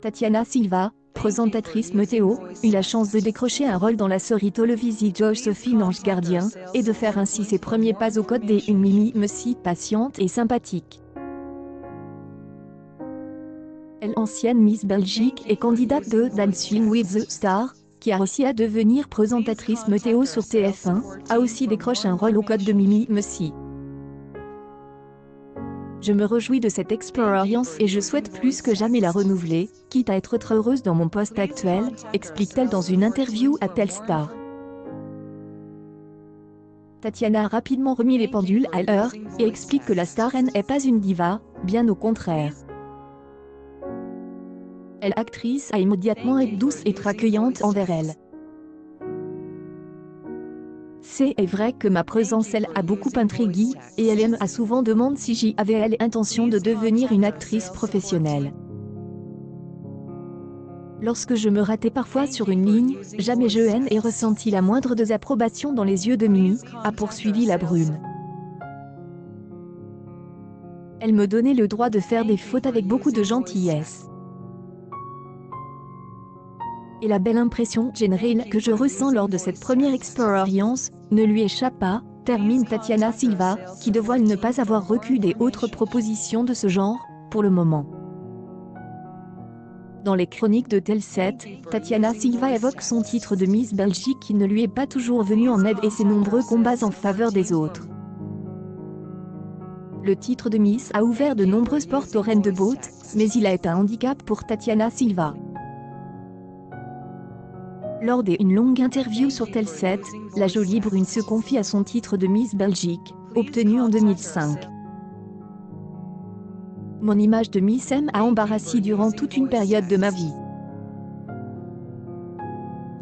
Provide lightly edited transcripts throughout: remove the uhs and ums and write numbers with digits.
Tatiana Silva, présentatrice météo, eut la chance de décrocher un rôle dans la série télévisée Josephine Ange Gardien, et de faire ainsi ses premiers pas aux côtés d'une Mimi Messi patiente et sympathique. Elle, ancienne Miss Belgique et candidate de Dancing with the Stars, qui a réussi à devenir présentatrice météo sur TF1, a aussi décroché un rôle aux côtés de Mimi Messi. Je me réjouis de cette expérience et je souhaite plus que jamais la renouveler, quitte à être très heureuse dans mon poste actuel, explique-t-elle dans une interview à Telstar. Tatiana a rapidement remis les pendules à l'heure et explique que la starreine n'est pas une diva, bien au contraire. Elle, actrice, a immédiatement été douce et très accueillante envers elle. C'est vrai que ma présence elle a beaucoup intrigué, et elle a souvent demandé si j'y avais l'intention de devenir une actrice professionnelle. Lorsque je me ratais parfois sur une ligne, jamais je n'ai ressenti la moindre désapprobation dans les yeux de Mimi, a poursuivi la brune. Elle me donnait le droit de faire des fautes avec beaucoup de gentillesse. Et la belle impression générale que je ressens lors de cette première expérience ne lui échappe pas, termine Tatiana Silva, qui dévoile ne pas avoir reçu des autres propositions de ce genre, pour le moment. Dans les chroniques de Tel7, Tatiana Silva évoque son titre de Miss Belgique qui ne lui est pas toujours venu en aide et ses nombreux combats en faveur des autres. Le titre de Miss a ouvert de nombreuses portes aux reines de beauté, mais il a été un handicap pour Tatiana Silva. Lors d'une longue interview sur Tel7, la jolie brune se confie à son titre de Miss Belgique, obtenu en 2005. Mon image de Miss M a embarrassé durant toute une période de ma vie.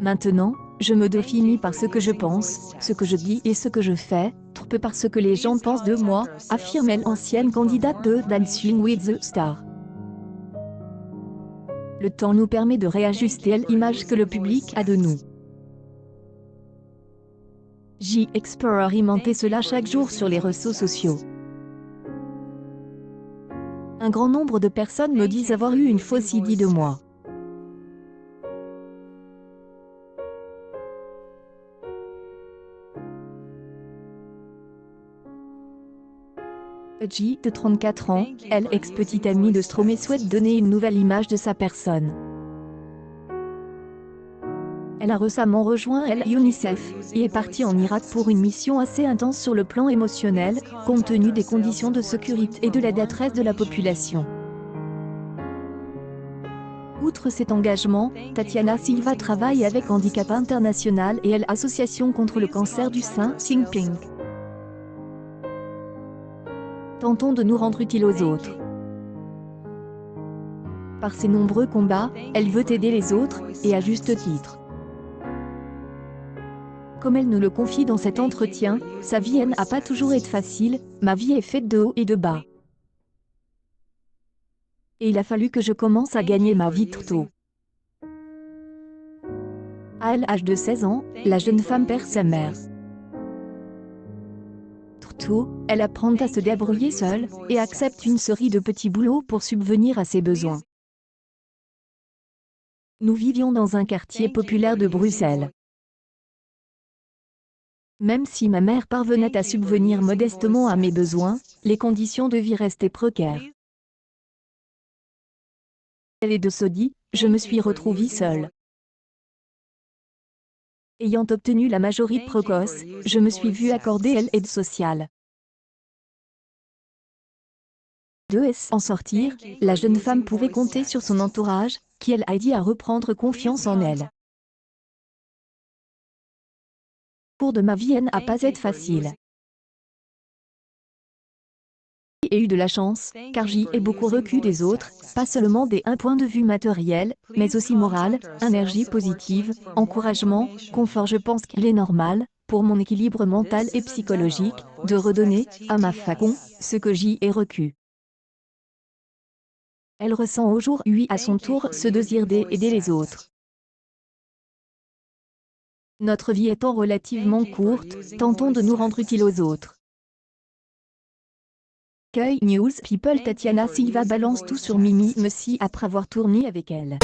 Maintenant, je me définis par ce que je pense, ce que je dis et ce que je fais, trop peu par ce que les gens pensent de moi, affirme l'ancienne candidate de Dancing with the Stars. Le temps nous permet de réajuster l'image que le public a de nous. J'ai expérimenté cela chaque jour sur les réseaux sociaux. Un grand nombre de personnes me disent avoir eu une fausse idée de moi. G, de 34 ans, elle, ex-petite amie de Stromae, souhaite donner une nouvelle image de sa personne. Elle a récemment rejoint l'UNICEF et est partie en Irak pour une mission assez intense sur le plan émotionnel, compte tenu des conditions de sécurité et de la détresse de la population. Outre cet engagement, Tatiana Silva travaille avec Handicap International et l'Association contre le cancer du sein, Think Pink. Tentons de nous rendre utiles aux autres. Par ses nombreux combats, elle veut aider les autres, et à juste titre. Comme elle nous le confie dans cet entretien, sa vie n'a pas toujours été facile, ma vie est faite de hauts et de bas. Et il a fallu que je commence à gagner ma vie trop tôt. À l'âge de 16 ans, la jeune femme perd sa mère. Trop tôt, elle apprend à se débrouiller seule, et accepte une série de petits boulots pour subvenir à ses besoins. Nous vivions dans un quartier populaire de Bruxelles. Même si ma mère parvenait à subvenir modestement à mes besoins, les conditions de vie restaient précaires. Et de ce dit, je me suis retrouvée seule. Ayant obtenu la majorité précoce, je me suis vue accorder l'aide sociale. En sortir, la jeune femme pouvait compter sur son entourage, qui elle a aidé à reprendre confiance en elle. Pour de ma vie n'a pas été facile. J'ai eu de la chance, car j'y ai beaucoup reçu des autres, pas seulement des un point de vue matériel, mais aussi moral, énergie positive, encouragement, confort. Je pense qu'il est normal, pour mon équilibre mental et psychologique, de redonner, à ma façon, ce que j'y ai reçu. Elle ressent aujourd'hui à son tour ce désir d'aider les autres. Notre vie étant relativement courte, tentons de nous rendre utiles aux autres. Cueil News People Tatiana Silva balance tout sur Mimi Messi après avoir tourné avec elle.